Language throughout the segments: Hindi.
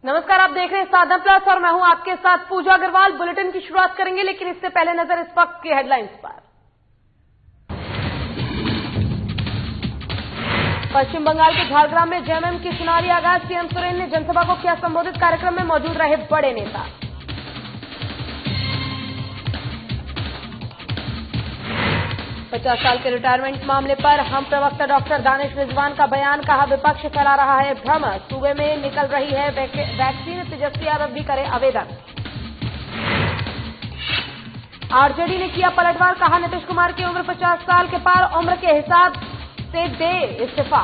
नमस्कार, आप देख रहे हैं साधना प्लस और मैं हूं आपके साथ पूजा अग्रवाल। बुलेटिन की शुरुआत करेंगे, लेकिन इससे पहले नजर इस वक्त की हेडलाइंस पर। पश्चिम बंगाल के झारग्राम में जेएमएम की चुनावी आगाज। सीएम सोरेन ने जनसभा को किया संबोधित। कार्यक्रम में मौजूद रहे बड़े नेता। पचास साल के रिटायरमेंट मामले पर हम प्रवक्ता डॉक्टर दानिश रिजवान का बयान। कहा, विपक्ष फैला रहा है भ्रम। सूबे में निकल रही है वैक्सीन, तेजस्वी यादव भी करे आवेदन। आरजेडी ने किया पलटवार। कहा, नीतीश कुमार की उम्र 50 साल के पार, उम्र के हिसाब से दे इस्तीफा।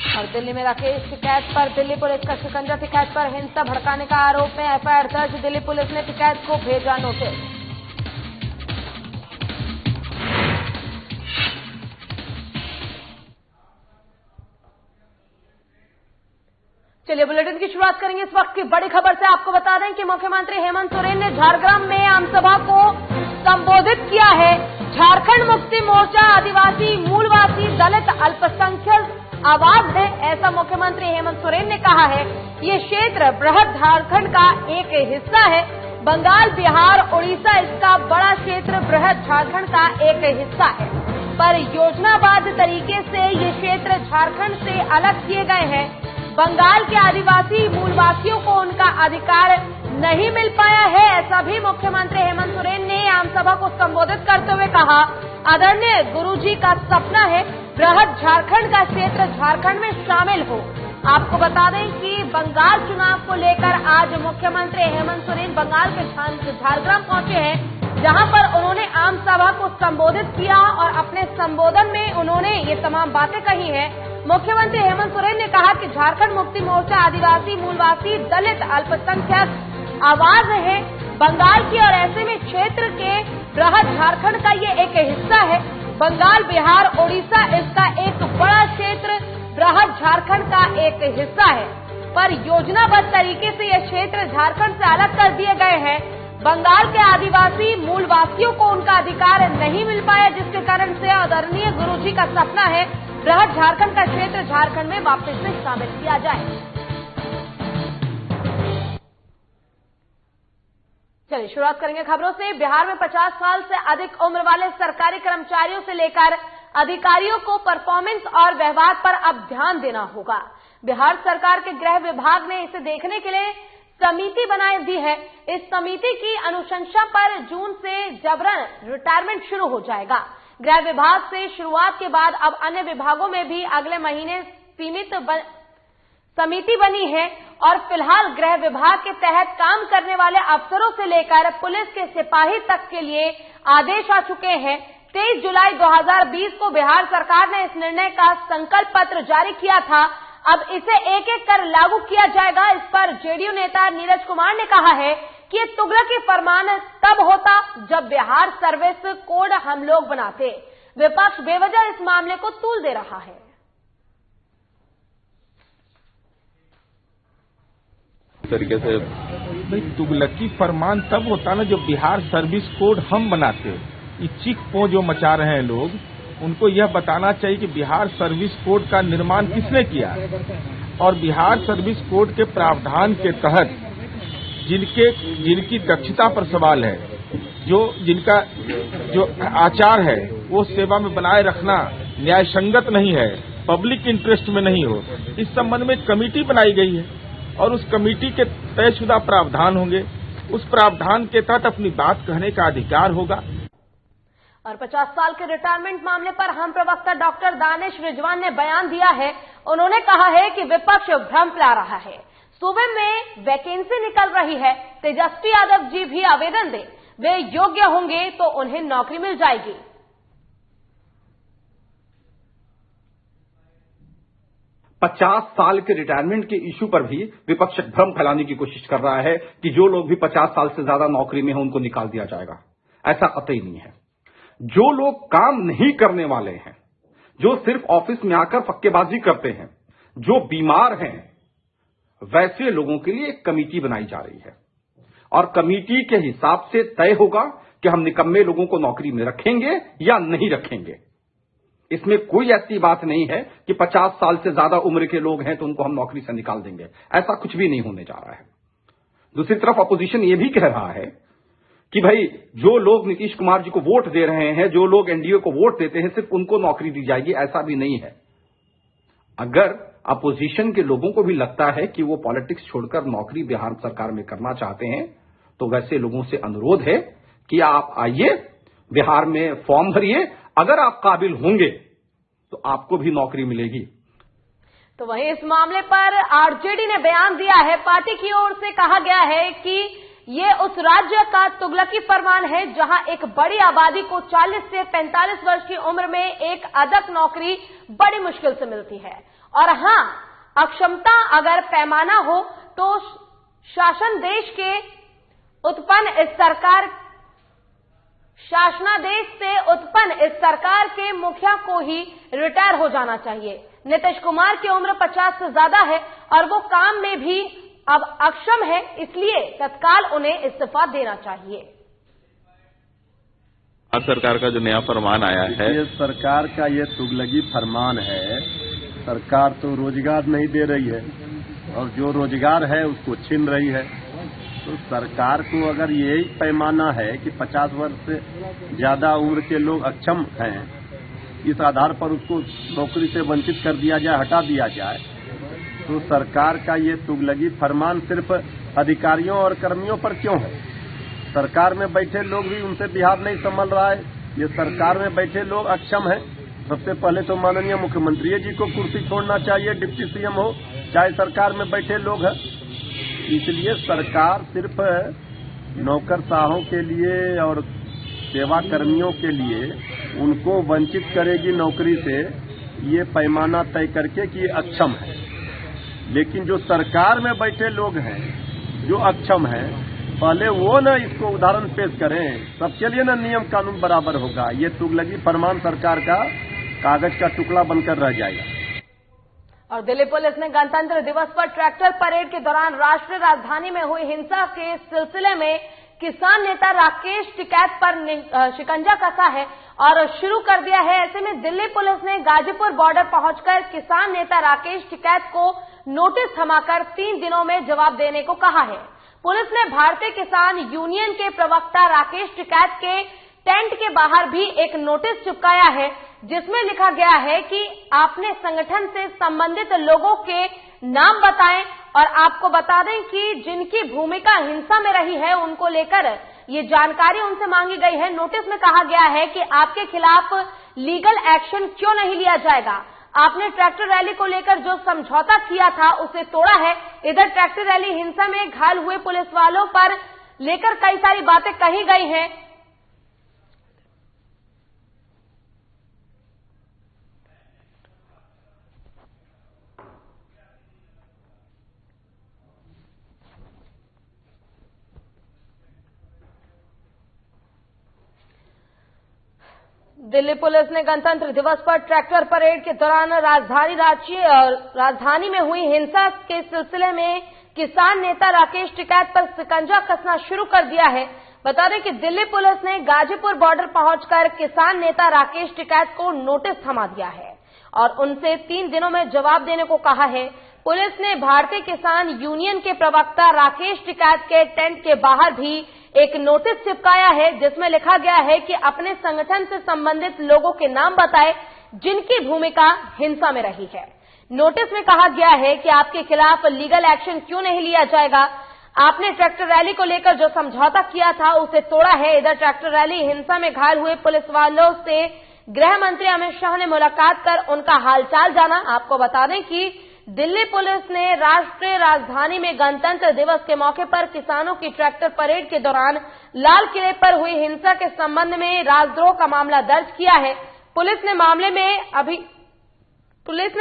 और दिल्ली में राकेश टिकैत पर दिल्ली पुलिस का शिकंजा। टिकैत पर हिंसा भड़काने का आरोप में एफआईआर दर्ज। दिल्ली पुलिस ने टिकैत को भेजा नोटिस। चलिए बुलेटिन की शुरुआत करेंगे इस वक्त की बड़ी खबर से। आपको बता दें कि मुख्यमंत्री हेमंत सोरेन ने झारग्राम में आमसभा को संबोधित किया है। झारखंड मुक्ति मोर्चा आदिवासी, मूलवासी, दलित, अल्पसंख्यक आवाज है, ऐसा मुख्यमंत्री हेमंत सोरेन ने कहा है। ये क्षेत्र बृहद झारखंड का एक हिस्सा है। बंगाल, बिहार, उड़ीसा इसका बड़ा क्षेत्र बृहद झारखंड का एक हिस्सा है, पर योजनाबद्ध तरीके से ये क्षेत्र झारखंड से अलग किए गए हैं। बंगाल के आदिवासी मूलवासियों को उनका अधिकार नहीं मिल पाया है, ऐसा भी मुख्यमंत्री हेमंत सोरेन ने आमसभा को संबोधित करते हुए कहा। आदरणीय गुरुजी का सपना है बृहद झारखंड का क्षेत्र झारखंड में शामिल हो। आपको बता दें कि बंगाल चुनाव को लेकर आज मुख्यमंत्री हेमंत सोरेन बंगाल के झारग्राम पहुंचे हैं, जहां पर उन्होंने आम सभा को संबोधित किया और अपने संबोधन में उन्होंने ये तमाम बातें कही हैं। मुख्यमंत्री हेमंत सोरेन ने कहा कि झारखंड मुक्ति मोर्चा आदिवासी, मूलवासी, दलित, अल्पसंख्यक आवाज है बंगाल की, और ऐसे में क्षेत्र के बृहद झारखंड का ये एक हिस्सा है। बंगाल, बिहार, उड़ीसा इसका एक बड़ा क्षेत्र बृहद झारखंड का एक हिस्सा है, पर योजनाबद्ध तरीके से यह क्षेत्र झारखंड से अलग कर दिए गए हैं। बंगाल के आदिवासी मूलवासियों को उनका अधिकार नहीं मिल पाया, जिसके कारण से आदरणीय गुरुजी का सपना है बृहद झारखंड का क्षेत्र झारखंड में वापस से शामिल किया जाए। चलिए शुरुआत करेंगे खबरों से। बिहार में 50 साल से अधिक उम्र वाले सरकारी कर्मचारियों से लेकर अधिकारियों को परफॉर्मेंस और व्यवहार पर अब ध्यान देना होगा। बिहार सरकार के गृह विभाग ने इसे देखने के लिए समिति बनाई दी है। इस समिति की अनुशंसा पर जून से जबरन रिटायरमेंट शुरू हो जाएगा। गृह विभाग से शुरुआत के बाद अब अन्य विभागों में भी अगले महीने समिति बनी है, और फिलहाल गृह विभाग के तहत काम करने वाले अफसरों से लेकर पुलिस के सिपाही तक के लिए आदेश आ चुके हैं। 23 जुलाई 2020 को बिहार सरकार ने इस निर्णय का संकल्प पत्र जारी किया था। अब इसे एक एक कर लागू किया जाएगा। इस पर जेडीयू नेता नीरज कुमार ने कहा है कि ये तुगलकी फरमान तब होता जब बिहार सर्विस कोड हम लोग बनाते। विपक्ष बेवजह इस मामले को तूल दे रहा है। तरीके से भाई तुगलकी फरमान तब होता ना जब बिहार सर्विस कोड हम बनाते। ये चीख पो जो मचा रहे हैं लोग, उनको यह बताना चाहिए कि बिहार सर्विस कोड का निर्माण किसने किया, और बिहार सर्विस कोड के प्रावधान के तहत जिनकी दक्षता पर सवाल है, जिनका जो आचार है वो सेवा में बनाए रखना न्याय संगत नहीं है, पब्लिक इंटरेस्ट में नहीं हो, इस संबंध में एक कमेटी बनाई गई है और उस कमेटी के तयशुदा प्रावधान होंगे। उस प्रावधान के तहत अपनी बात कहने का अधिकार होगा। और 50 साल के रिटायरमेंट मामले पर हम प्रवक्ता डॉक्टर दानिश रिजवान ने बयान दिया है। उन्होंने कहा है कि विपक्ष भ्रम फैला रहा है। सूबे में वैकेंसी निकल रही है, तेजस्वी यादव जी भी आवेदन दें, वे योग्य होंगे तो उन्हें नौकरी मिल जाएगी। 50 साल के रिटायरमेंट के इशू पर भी विपक्ष भ्रम फैलाने की कोशिश कर रहा है कि जो लोग भी 50 साल से ज्यादा नौकरी में हैं उनको निकाल दिया जाएगा। ऐसा कतई नहीं है। जो लोग काम नहीं करने वाले हैं, जो सिर्फ ऑफिस में आकर फक्केबाजी करते हैं, जो बीमार हैं, वैसे लोगों के लिए एक कमेटी बनाई जा रही है और कमेटी के हिसाब से तय होगा कि हम निकम्मे लोगों को नौकरी में रखेंगे या नहीं रखेंगे। इसमें कोई ऐसी बात नहीं है कि 50 साल से ज्यादा उम्र के लोग हैं तो उनको हम नौकरी से निकाल देंगे। ऐसा कुछ भी नहीं होने जा रहा है। दूसरी तरफ अपोजिशन ये भी कह रहा है कि भाई जो लोग नीतीश कुमार जी को वोट दे रहे हैं, जो लोग एनडीए को वोट देते हैं, सिर्फ उनको नौकरी दी जाएगी। ऐसा भी नहीं है। अगर अपोजिशन के लोगों को भी लगता है कि वो पॉलिटिक्स छोड़कर नौकरी बिहार सरकार में करना चाहते हैं, तो वैसे लोगों से अनुरोध है कि आप आइए, बिहार में फॉर्म भरिए। अगर आप काबिल होंगे तो आपको भी नौकरी मिलेगी। तो वहीं इस मामले पर आरजेडी ने बयान दिया है। पार्टी की ओर से कहा गया है कि ये उस राज्य का तुगलकी फरमान है जहां एक बड़ी आबादी को 40 से 45 वर्ष की उम्र में एक अदक नौकरी बड़ी मुश्किल से मिलती है। और हां, अक्षमता अगर पैमाना हो तो शासनादेश से उत्पन्न इस सरकार के मुखिया को ही रिटायर हो जाना चाहिए। नीतीश कुमार की उम्र 50 से ज्यादा है और वो काम में भी अब अक्षम है, इसलिए तत्काल उन्हें इस्तीफा देना चाहिए। सरकार का जो नया फरमान आया है, ये सरकार का ये तुगलकी फरमान है। सरकार तो रोजगार नहीं दे रही है और जो रोजगार है उसको छीन रही है। तो सरकार को अगर यही पैमाना है कि 50 वर्ष से ज्यादा उम्र के लोग अक्षम हैं, इस आधार पर उसको नौकरी से वंचित कर दिया जाए, हटा दिया जाए, तो सरकार का ये तुगलकी फरमान सिर्फ अधिकारियों और कर्मियों पर क्यों है? सरकार में बैठे लोग भी उनसे बिहार नहीं संभल रहा है। ये सरकार में बैठे लोग अक्षम हैं। सबसे पहले तो माननीय मुख्यमंत्री जी को कुर्सी छोड़ना चाहिए, डिप्टी सीएम हो चाहे सरकार में बैठे लोग हैं। इसलिए सरकार सिर्फ नौकरशाहों के लिए और सेवा कर्मियों के लिए उनको वंचित करेगी नौकरी से, ये पैमाना तय करके कि ये अक्षम है। लेकिन जो सरकार में बैठे लोग हैं जो अक्षम हैं, पहले वो न इसको उदाहरण पेश करें, सबके लिए न नियम कानून बराबर होगा। ये तुगलकी फरमान सरकार का कागज का टुकड़ा बनकर रह जाएगा। और दिल्ली पुलिस ने गणतंत्र दिवस पर ट्रैक्टर परेड के दौरान राष्ट्रीय राजधानी में हुई हिंसा के सिलसिले में किसान नेता राकेश टिकैत पर शिकंजा कसा है और शुरू कर दिया है। ऐसे में दिल्ली पुलिस ने गाजीपुर बॉर्डर पहुंचकर किसान नेता राकेश टिकैत को नोटिस थमाकर 3 दिनों में जवाब देने को कहा है। पुलिस ने भारतीय किसान यूनियन के प्रवक्ता राकेश टिकैत के टेंट के बाहर भी एक नोटिस चिपकाया है, जिसमें लिखा गया है कि आपने संगठन से संबंधित लोगों के नाम बताएं और आपको बता दें कि जिनकी भूमिका हिंसा में रही है उनको लेकर ये जानकारी उनसे मांगी गई है। नोटिस में कहा गया है कि आपके खिलाफ लीगल एक्शन क्यों नहीं लिया जाएगा। आपने ट्रैक्टर रैली को लेकर जो समझौता किया था उसे तोड़ा है। इधर ट्रैक्टर रैली हिंसा में घायल हुए पुलिस वालों पर लेकर कई सारी बातें कही गई हैं। दिल्ली पुलिस ने गणतंत्र दिवस पर ट्रैक्टर परेड के दौरान राजधानी में हुई हिंसा के सिलसिले में किसान नेता राकेश टिकैत पर शिकंजा कसना शुरू कर दिया है। बता दें कि दिल्ली पुलिस ने गाजीपुर बॉर्डर पहुंचकर किसान नेता राकेश टिकैत को नोटिस थमा दिया है और उनसे 3 दिनों में जवाब देने को कहा है। पुलिस ने भारतीय किसान यूनियन के प्रवक्ता राकेश टिकैत के टेंट के बाहर भी एक नोटिस चिपकाया है, जिसमें लिखा गया है कि अपने संगठन से संबंधित लोगों के नाम बताएं जिनकी भूमिका हिंसा में रही है। नोटिस में कहा गया है कि आपके खिलाफ लीगल एक्शन क्यों नहीं लिया जाएगा। आपने ट्रैक्टर रैली को लेकर जो समझौता किया था उसे तोड़ा है। इधर ट्रैक्टर रैली हिंसा में घायल हुए पुलिस वालों से गृह मंत्री अमित शाह ने मुलाकात कर उनका हालचाल जाना। आपको बता दें कि दिल्ली पुलिस ने राष्ट्रीय राजधानी में गणतंत्र दिवस के मौके पर किसानों की ट्रैक्टर परेड के दौरान लाल किले पर हुई हिंसा के संबंध में राजद्रोह का मामला दर्ज किया है। पुलिस ने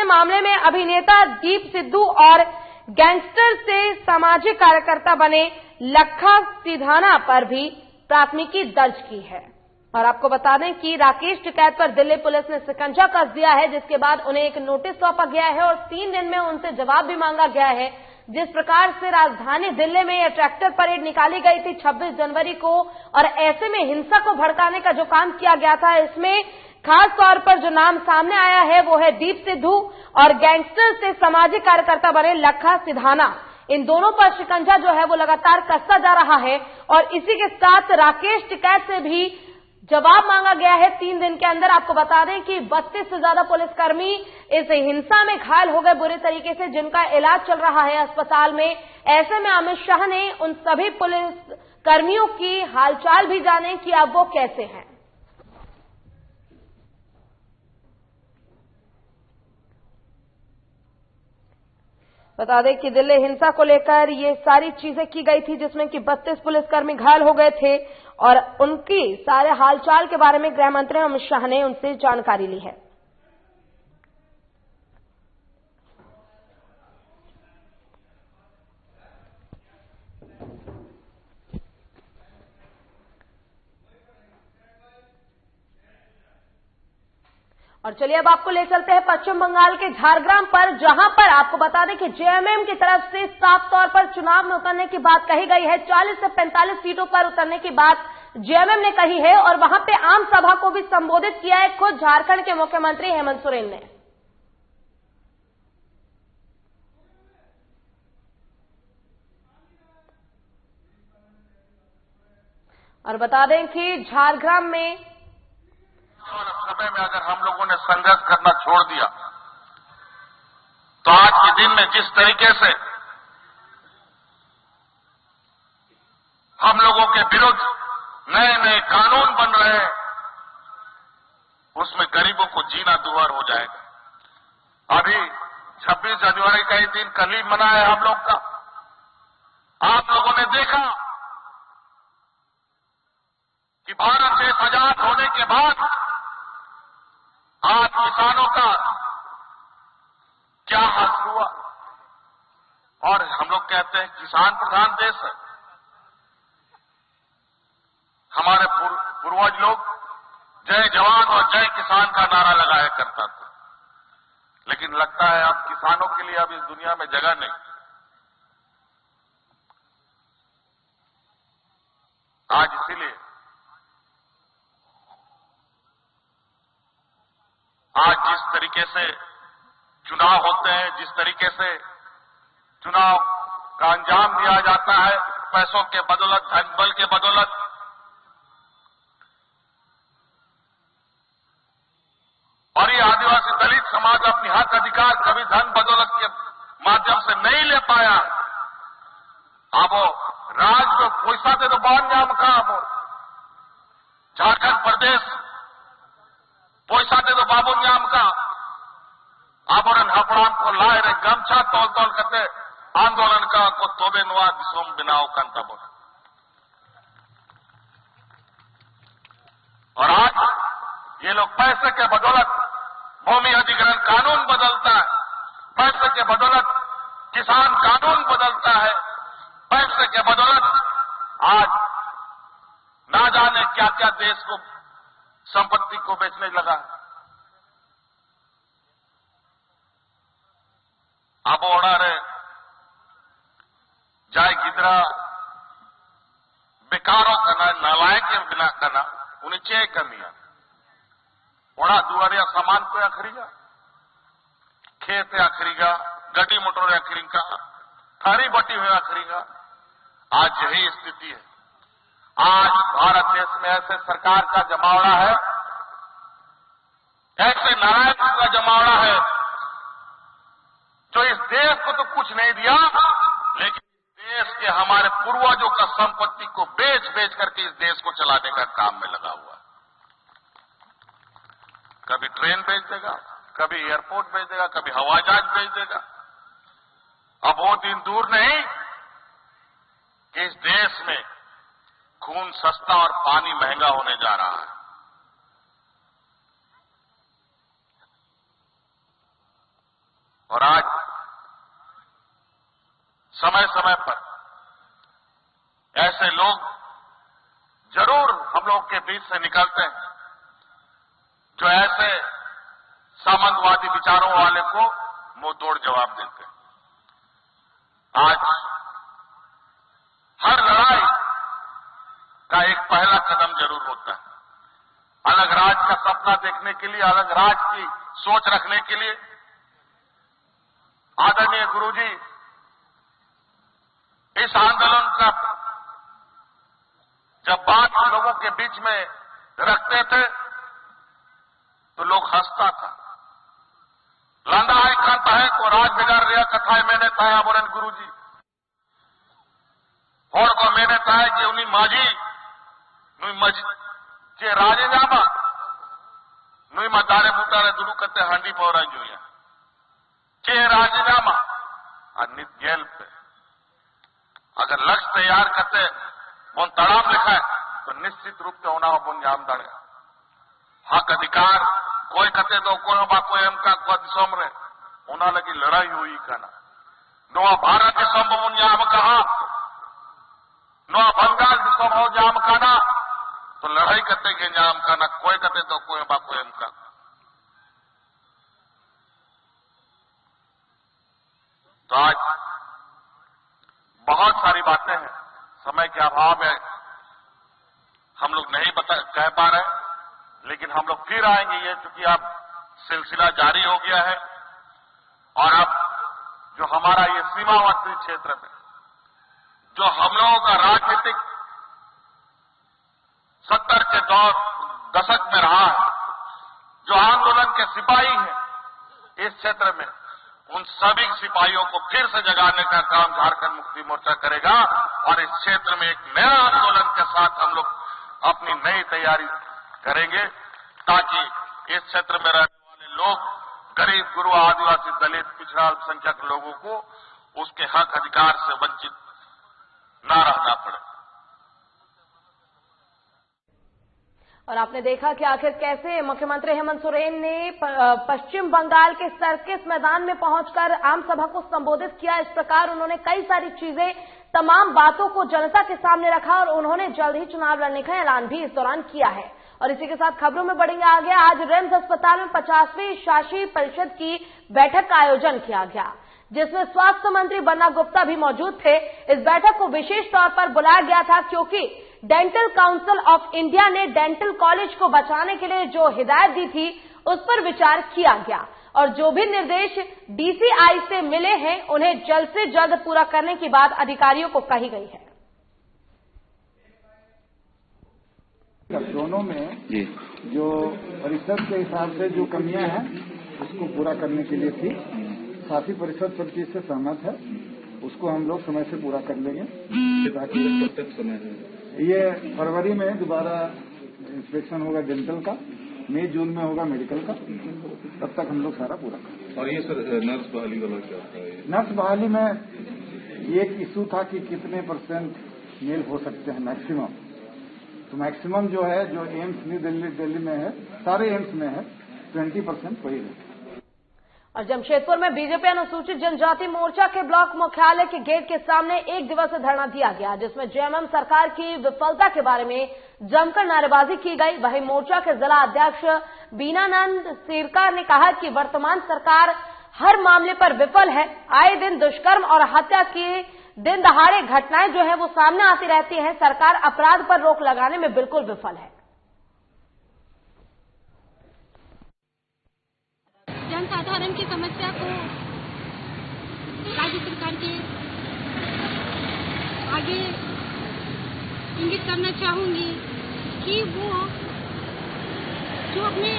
मामले में अभिनेता दीप सिद्धू और गैंगस्टर से सामाजिक कार्यकर्ता बने लखा सिधाना पर भी प्राथमिकी दर्ज की है। और आपको बता दें कि राकेश टिकैत पर दिल्ली पुलिस ने शिकंजा कस दिया है, जिसके बाद उन्हें एक नोटिस सौंपा गया है और 3 दिन में उनसे जवाब भी मांगा गया है। जिस प्रकार से राजधानी दिल्ली में यह ट्रैक्टर परेड निकाली गई थी 26 जनवरी को और ऐसे में हिंसा को भड़काने का जो काम किया गया था, इसमें खास तौर पर जो नाम सामने आया है वो है दीप सिद्धू और गैंगस्टर से सामाजिक कार्यकर्ता बने लखा सिधाना। इन दोनों पर शिकंजा जो है वो लगातार कसता जा रहा है और इसी के साथ राकेश टिकैत से भी जवाब मांगा गया है 3 दिन के अंदर। आपको बता दें कि 32 से ज्यादा पुलिसकर्मी इस हिंसा में घायल हो गए बुरे तरीके से, जिनका इलाज चल रहा है अस्पताल में। ऐसे में अमित शाह ने उन सभी पुलिस कर्मियों की हालचाल भी जाने कि अब वो कैसे हैं। बता दें कि दिल्ली हिंसा को लेकर ये सारी चीजें की गई थी, जिसमें कि 32 पुलिसकर्मी घायल हो गए थे और उनकी सारे हालचाल के बारे में गृह मंत्री अमित शाह ने उनसे जानकारी ली है। और चलिए अब आपको ले चलते हैं पश्चिम बंगाल के झारग्राम पर, जहां पर आपको बता दें कि जेएमएम की तरफ से साफ तौर पर चुनाव में उतरने की बात कही गई है। 40 से 45 सीटों पर उतरने की बात जेएमएम ने कही है और वहां पे आम सभा को भी संबोधित किया है खुद झारखंड के मुख्यमंत्री हेमंत सोरेन ने। और बता दें कि झारग्राम में समय में अगर हम लोगों ने संघर्ष करना छोड़ दिया तो आज के दिन में जिस तरीके से हम लोगों के विरुद्ध नए नए कानून बन रहे हैं, उसमें गरीबों को जीना दुभर हो जाएगा। अभी 26 जनवरी का ही दिन कल ही मना है हम लोग का। आप लोगों ने देखा कि भारत देश आजाद होने के बाद आज किसानों का क्या हाल हुआ। और हम लोग कहते हैं किसान प्रधान देश है। हमारे पूर्वज लोग जय जवान और जय किसान का नारा लगाया करता था, लेकिन लगता है अब किसानों के लिए अब इस दुनिया में जगह नहीं। आज इसीलिए आज जिस तरीके से चुनाव होते हैं, जिस तरीके से चुनाव का अंजाम दिया जाता है पैसों के बदौलत, धन बल के बदौलत, और ये आदिवासी दलित समाज अपनी हक अधिकार कभी धन बदौलत के माध्यम से नहीं ले पाया। अब वो राज को पैसा दे तो बांध जाम का झारखंड प्रदेश पैसा दे दो बाबू न्याम का आबोरन हपड़ाम को लाए रे गमछा तौल तौल करते आंदोलन का को तोबे नुआ दिसोम बिनाओ कंता बोला। और आज ये लोग पैसे के बदौलत भूमि अधिग्रहण कानून बदलता है, पैसे के बदौलत किसान कानून बदलता है, पैसे के बदौलत आज ना जाने क्या क्या देश को संपत्ति को बेचने लगा। अब ओढ़ा रे जाए गिदरा बेकारों करना, नालायक के बिना करना, उन्हें चेक करनिया ओढ़ा दुआरिया सामान को आखरीगा, खेत आखरीगा, गड्डी मोटर आखरीगा, थारी बटी हुई आखरीगा। आज यही स्थिति है। आज भारत देश में ऐसे सरकार का जमावड़ा है, ऐसे नारायण का जमावड़ा है जो इस देश को तो कुछ नहीं दिया, लेकिन देश के हमारे पूर्वजों का संपत्ति को बेच बेच करके इस देश को चलाने का काम में लगा हुआ है। कभी ट्रेन बेच देगा, कभी एयरपोर्ट बेच देगा, कभी हवाई जहाज बेच देगा। अब वो दिन दूर नहीं कि इस देश में खून सस्ता और पानी महंगा होने जा रहा है। और आज समय समय पर ऐसे लोग जरूर हम लोग के बीच से निकलते हैं जो ऐसे सामंतवादी विचारों वाले को मुंह तोड़ जवाब देते हैं। आज हर लड़ाई का एक पहला कदम जरूर होता है। अलग राज का सपना देखने के लिए, अलग राज की सोच रखने के लिए। आदरणीय गुरुजी इस आंदोलन का जब बात लोगों के बीच में रखते थे तो लोग हंसता था। लांदा है खाता है को राज बिगाड़ दिया कथा मैंने ताया बोलन गुरुजी और को मैंने ताया कि उन्हीं माझी नुई मज के राजे जामा नुई मा दारे बुटारे दुरु करते हांडी पौरा जुया के राजे जामा नित जेल पे अगर लक्ष्य तैयार करते वो तड़ाप लिखा है तो निश्चित रूप से होना बुन जाम दड़े हक अधिकार कोई कहते तो कोई बा कोई एम का को दिसोम रे होना लगी लड़ाई हुई कहना नोआ भारत के संभ बुन जाम कहा नोआ बंगाल दिसोम हो जाम कहना तो लड़ाई करते के जाम कहना कोई कहते तो कोई बा कोई एम का। तो आज बहुत सारी बातें हैं, समय के अभाव है, हम लोग नहीं कह पा रहे, लेकिन हम लोग फिर आएंगे। ये चूंकि अब सिलसिला जारी हो गया है और अब जो हमारा ये सीमावर्ती क्षेत्र में जो हम लोगों का राजनीतिक 70 के दशक में रहा है, जो आंदोलन के सिपाही हैं इस क्षेत्र में, उन सभी सिपाहियों को फिर से जगाने का काम झारखंड मुक्ति मोर्चा करेगा और इस क्षेत्र में एक नया आंदोलन के साथ हम लोग अपनी नई तैयारी करेंगे ताकि इस क्षेत्र में रहने वाले लोग, गरीब, गुरुआ, आदिवासी, दलित, पिछड़ा अल्पसंख्यक लोगों को उसके हक अधिकार से वंचित न रहना पड़े। और आपने देखा कि आखिर कैसे मुख्यमंत्री हेमंत सोरेन ने पश्चिम बंगाल के सर्किस मैदान में पहुंचकर आम सभा को संबोधित किया। इस प्रकार उन्होंने कई सारी चीजें, तमाम बातों को जनता के सामने रखा और उन्होंने जल्द ही चुनाव लड़ने का ऐलान भी इस दौरान किया है। और इसी के साथ खबरों में बढ़ेंगे आगे। आज रिम्स अस्पताल में 50वीं शासी परिषद की बैठक का आयोजन किया गया, जिसमें स्वास्थ्य मंत्री बन्ना गुप्ता भी मौजूद थे। इस बैठक को विशेष तौर पर बुलाया गया था क्योंकि डेंटल काउंसिल ऑफ इंडिया ने डेंटल कॉलेज को बचाने के लिए जो हिदायत दी थी उस पर विचार किया गया और जो भी निर्देश डीसीआई से मिले हैं उन्हें जल्द से जल्द पूरा करने की बात अधिकारियों को कही गई है। दोनों में जो परिषद के हिसाब से जो कमियां हैं उसको पूरा करने के लिए थी। साथी परिषद सब चीज से सहमत है, उसको हम लोग समय से पूरा कर लेंगे। ये फरवरी में दोबारा इंस्पेक्शन होगा डेंटल का, मई जून में होगा मेडिकल का, तब तक हम लोग सारा पूरा करेंगे। और ये सर नर्स बहाली वाला क्या है? नर्स बहाली में एक इशू था कि कितने % मेल हो सकते हैं मैक्सिमम, तो मैक्सिमम जो है जो एम्स न्यू दिल्ली में है, सारे एम्स में है 20% वही है। और जमशेदपुर में बीजेपी अनुसूचित जनजाति मोर्चा के ब्लॉक मुख्यालय के गेट के सामने 1 दिवसीय धरना दिया गया, जिसमें जेएमएम सरकार की विफलता के बारे में जमकर नारेबाजी की गई। वहीं मोर्चा के जिला अध्यक्ष बीनानंद सीरकार ने कहा कि वर्तमान सरकार हर मामले पर विफल है। आए दिन दुष्कर्म और हत्या की दिन दहाड़े घटनाएं जो है वो सामने आती रहती है। सरकार अपराध पर रोक लगाने में बिल्कुल विफल है। जनसाधारण की समस्या को राज्य सरकार के आगे इंगित करना चाहूंगी कि वो जो अपने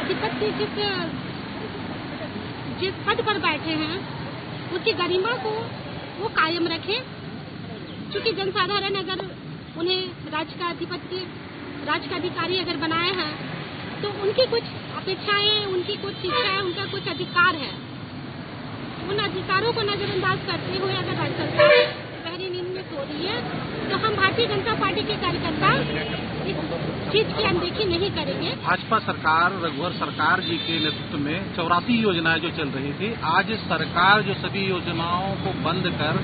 अधिपत्य जिस पद पर बैठे हैं उसकी गरिमा को वो कायम रखें, क्योंकि जनसाधारण अगर उन्हें राज्य का अधिपत्य, राज्य का अधिकारी अगर बनाए हैं तो उनकी कुछ अपेक्षाएं, उनकी कुछ इच्छाएं, उनका कुछ अधिकार है। उन अधिकारों को नजरअंदाज करते हुए अगर राज्य सरकार गहरी नींद में सो रही है तो हम भारतीय जनता पार्टी के कार्यकर्ता इस चीज की अनदेखी नहीं करेंगे। भाजपा सरकार, रघुवर सरकार जी के नेतृत्व में 84 योजनाएं जो चल रही थी, आज सरकार जो सभी योजनाओं को बंद कर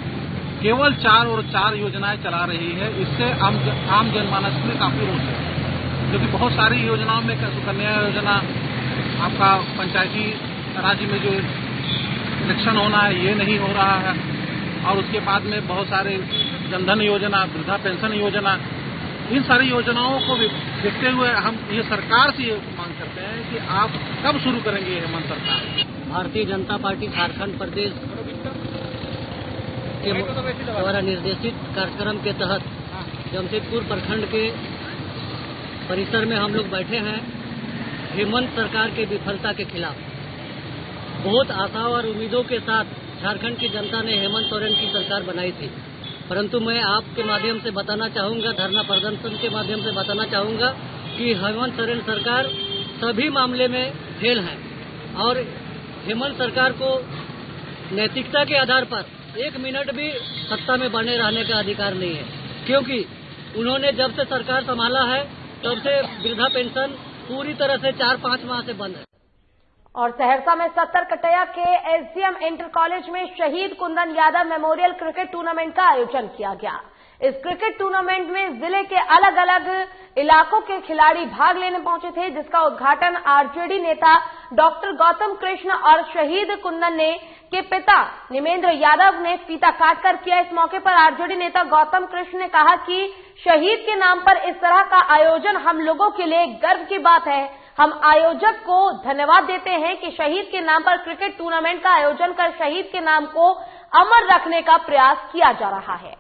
केवल 4 और 4 योजनाएं चला रही है, इससे आम जनमानस में काफी रोष है। क्योंकि बहुत सारी योजनाओं में सुकन्या योजना, आपका पंचायती राज्य में जो इलेक्शन होना है ये नहीं हो रहा है, और उसके बाद में बहुत सारे जनधन योजना, वृद्धा पेंशन योजना, इन सारी योजनाओं को देखते हुए हम ये सरकार से ये मांग करते हैं कि आप कब शुरू करेंगे हेमंत सरकार? भारतीय जनता पार्टी झारखंड प्रदेश के द्वारा निर्देशित कार्यक्रम के तहत जमशेदपुर प्रखंड के परिसर में हम लोग बैठे हैं हेमंत सरकार की विफलता के खिलाफ। बहुत आशा और उम्मीदों के साथ झारखंड की जनता ने हेमंत सोरेन की सरकार बनाई थी, परंतु मैं आपके माध्यम से बताना चाहूंगा, धरना प्रदर्शन के माध्यम से बताना चाहूंगा कि हेमंत सोरेन सरकार सभी मामले में फेल है और हेमंत सरकार को नैतिकता के आधार पर 1 मिनट भी सत्ता में बने रहने का अधिकार नहीं है, क्योंकि उन्होंने जब से सरकार संभाला है तब से वृद्धा पेंशन पूरी तरह से 4-5 माह से बंद है। और सहरसा में 70 कटैया के एसडीएम इंटर कॉलेज में शहीद Kundan Yadav memorial cricket tournament का आयोजन किया गया। इस क्रिकेट टूर्नामेंट में जिले के अलग अलग इलाकों के खिलाड़ी भाग लेने पहुंचे थे, जिसका उद्घाटन आरजेडी नेता डॉक्टर गौतम कृष्ण और शहीद कुंदन के पिता निमेंद्र यादव ने फीता काटकर किया। इस मौके पर आरजेडी नेता गौतम कृष्ण ने कहा कि शहीद के नाम पर इस तरह का आयोजन हम लोगों के लिए गर्व की बात है। हम आयोजक को धन्यवाद देते हैं कि शहीद के नाम पर क्रिकेट टूर्नामेंट का आयोजन कर शहीद के नाम को अमर रखने का प्रयास किया जा रहा है।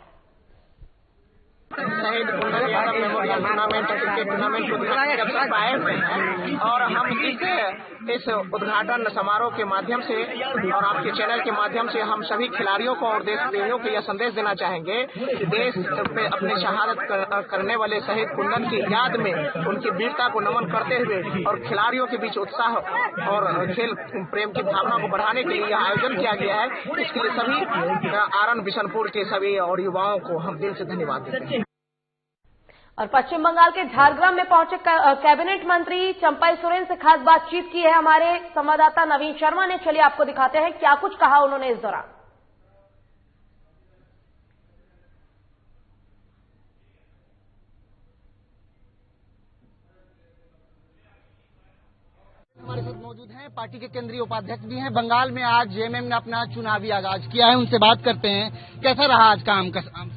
शहीद Kundan Yadav memorial tournament cricket tournament उद्घाटन आए हुए हैं और हम इस उद्घाटन समारोह के माध्यम से और आपके चैनल के माध्यम से हम सभी खिलाड़ियों को और देश प्रेमियों को यह संदेश देना चाहेंगे कि देश पे अपनी शहादत करने वाले शहीद कुंदन की याद में उनकी वीरता को नमन करते हुए और खिलाड़ियों के बीच उत्साह और खेल प्रेम की भावना को बढ़ाने के लिए यह आयोजन किया गया है। इसके लिए सभी आरण बिशनपुर के सभी और युवाओं को हम दिल से धन्यवाद देते हैं। और पश्चिम बंगाल के झारग्राम में पहुंचे कैबिनेट मंत्री चंपाई सोरेन से खास बातचीत की है हमारे संवाददाता नवीन शर्मा ने। चलिए आपको दिखाते हैं क्या कुछ कहा उन्होंने इस दौरान। हमारे साथ मौजूद हैं पार्टी के केंद्रीय उपाध्यक्ष भी हैं। बंगाल में आज जेएमएम ने अपना चुनावी आगाज किया है, उनसे बात करते हैं। कैसा रहा आज का आम सभा?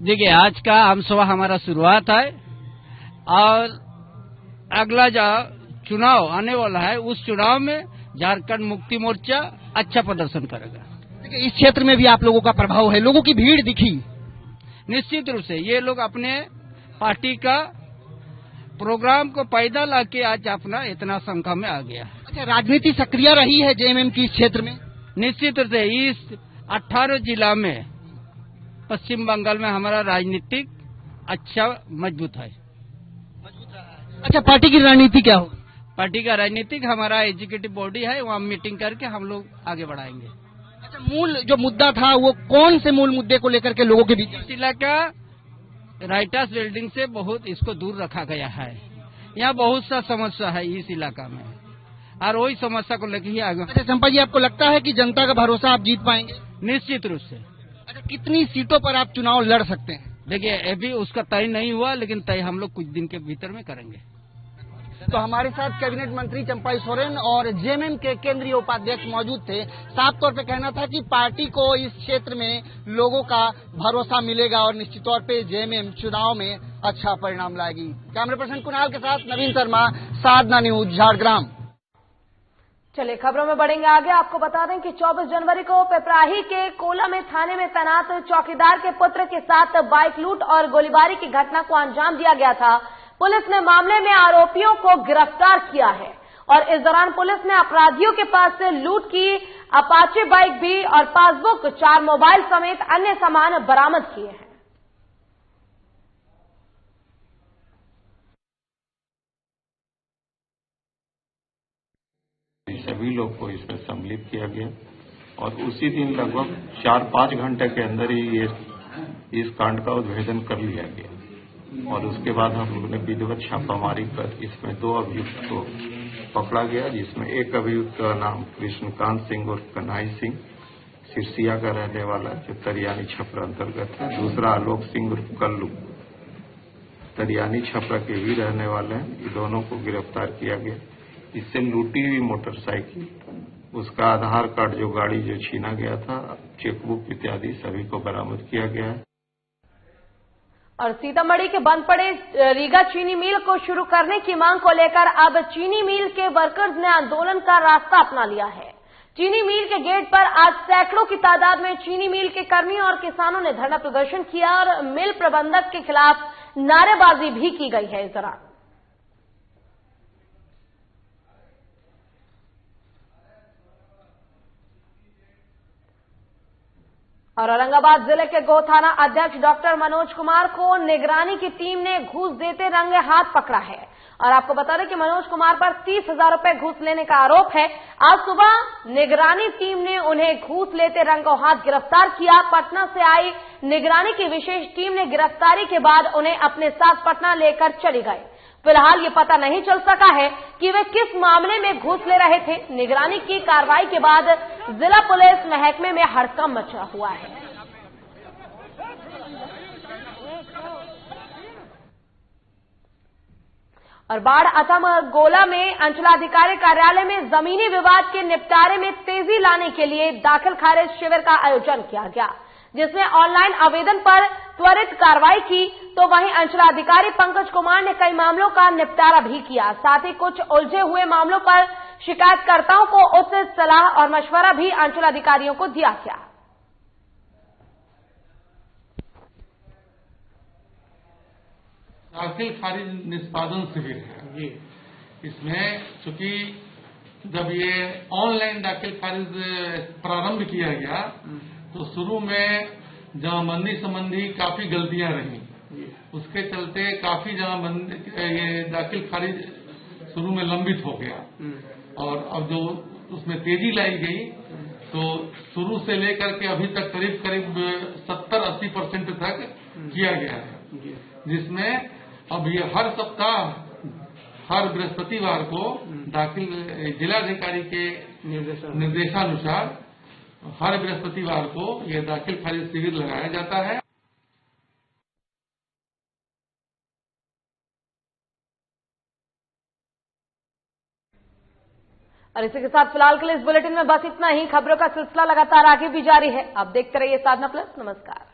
देखिए, आज का आम सभा हमारा शुरुआत है और अगला जो चुनाव आने वाला है उस चुनाव में झारखंड मुक्ति मोर्चा अच्छा प्रदर्शन करेगा। देखिए, इस क्षेत्र में भी आप लोगों का प्रभाव है, लोगों की भीड़ दिखी। निश्चित रूप से ये लोग अपने पार्टी का प्रोग्राम को पैदल लाके आज अपना इतना संख्या में आ गया। अच्छा, राजनीति सक्रिय रही है जेएमएम की इस क्षेत्र में? निश्चित रूप से इस 18 जिला में पश्चिम बंगाल में हमारा राजनीतिक अच्छा मजबूत है। अच्छा, पार्टी की रणनीति क्या हो? पार्टी का राजनीतिक हमारा एग्जीक्यूटिव बॉडी है, वहाँ मीटिंग करके हम लोग आगे बढ़ाएंगे। अच्छा, मूल जो मुद्दा था वो कौन से मूल मुद्दे को लेकर के लोगों के बीच? इस इलाका राइटर्स बिल्डिंग से बहुत इसको दूर रखा गया है। यहाँ बहुत सा समस्या है इस इलाका में और वही समस्या को लेकर ही आगे। अच्छा चंपा जी, आपको लगता है कि जनता का भरोसा आप जीत पाएंगे? निश्चित रूप से। अच्छा, कितनी सीटों पर आप चुनाव लड़ सकते हैं? देखिए, अभी उसका तय नहीं हुआ, लेकिन तय हम लोग कुछ दिन के भीतर में करेंगे। तो हमारे साथ कैबिनेट मंत्री चंपाई सोरेन और जेएमएम के केंद्रीय उपाध्यक्ष मौजूद थे। साफ तौर पे कहना था कि पार्टी को इस क्षेत्र में लोगों का भरोसा मिलेगा और निश्चित तौर पे जेएमएम चुनाव में अच्छा परिणाम लाएगी। कैमरा पर्सन कुणाल के साथ नवीन शर्मा, साधना न्यूज, झारग्राम। चलिए खबरों में बढ़ेंगे आगे। आपको बता दें कि 24 जनवरी को पिपराही के कोला में थाने में तैनात चौकीदार के पुत्र के साथ बाइक लूट और गोलीबारी की घटना को अंजाम दिया गया था। पुलिस ने मामले में आरोपियों को गिरफ्तार किया है और इस दौरान पुलिस ने अपराधियों के पास से लूट की अपाचे बाइक भी और पासबुक, 4 मोबाइल समेत अन्य सामान बरामद किए हैं। सभी लोग को इसमें सम्मिलित किया गया और उसी दिन लगभग 4-5 घंटे के अंदर ही इस कांड का उद्भेदन कर लिया गया और उसके बाद हम लोगों ने विधिवत छापामारी कर इसमें 2 अभियुक्त को पकड़ा गया, जिसमें एक अभियुक्त का नाम कृष्णकांत सिंह और कन्हई सिंह सिरसिया का रहने वाला जो तरियानी छपरा अंतर्गत है। दूसरा आलोक सिंह और कल्लू तरियानी छपरा के भी रहने वाले हैं। ये दोनों को गिरफ्तार किया गया। इससे लूटी हुई मोटरसाइकिल, उसका आधार कार्ड, जो गाड़ी जो छीना गया था, चेकबुक इत्यादि सभी को बरामद किया गया है। और सीतामढ़ी के बंद पड़े रीगा चीनी मिल को शुरू करने की मांग को लेकर अब चीनी मिल के वर्कर्स ने आंदोलन का रास्ता अपना लिया है। चीनी मिल के गेट पर आज सैकड़ों की तादाद में चीनी मिल के कर्मियों और किसानों ने धरना प्रदर्शन किया और मिल प्रबंधक के खिलाफ नारेबाजी भी की गई है। इस दौरान और औरंगाबाद जिले के गो थाना अध्यक्ष डॉक्टर मनोज कुमार को निगरानी की टीम ने घूस देते रंगे हाथ पकड़ा है। और आपको बता दें कि मनोज कुमार पर 30,000 रुपए घूस लेने का आरोप है। आज सुबह निगरानी टीम ने उन्हें घूस लेते रंगों हाथ गिरफ्तार किया। पटना से आई निगरानी की विशेष टीम ने गिरफ्तारी के बाद उन्हें अपने साथ पटना लेकर चली गई। फिलहाल ये पता नहीं चल सका है कि वे किस मामले में घूस ले रहे थे। निगरानी की कार्रवाई के बाद जिला पुलिस महकमे में हड़कंप मचा हुआ है। और बाढ़ असम गोला में अंचलाधिकारी कार्यालय में जमीनी विवाद के निपटारे में तेजी लाने के लिए दाखिल खारिज शिविर का आयोजन किया गया, जिसमें ऑनलाइन आवेदन पर त्वरित कार्रवाई की। तो वहीं अंचलाधिकारी पंकज कुमार ने कई मामलों का निपटारा भी किया। साथ ही कुछ उलझे हुए मामलों पर शिकायतकर्ताओं को उचित सलाह और मशवरा भी अंचलाधिकारियों को दिया गया। दाखिल खारिज निष्पादन शिविर है। इसमें चूंकि जब ये ऑनलाइन दाखिल खारिज प्रारंभ किया गया तो शुरू में जमाबंदी संबंधी काफी गलतियां रही। उसके चलते काफी ये दाखिल खारिज शुरू में लंबित हो गया और अब जो उसमें तेजी लाई गई तो शुरू से लेकर के अभी तक करीब 70-80% तक किया गया है, जिसमें अब ये हर सप्ताह हर बृहस्पतिवार को दाखिल जिलाधिकारी के निर्देशानुसार हर बृहस्पतिवार को यह दाखिल खारिज शिविर लगाया जाता है। और इसी के साथ फिलहाल के लिए इस बुलेटिन में बस इतना ही। खबरों का सिलसिला लगातार आगे भी जारी है। आप देखते रहिए साधना प्लस। नमस्कार।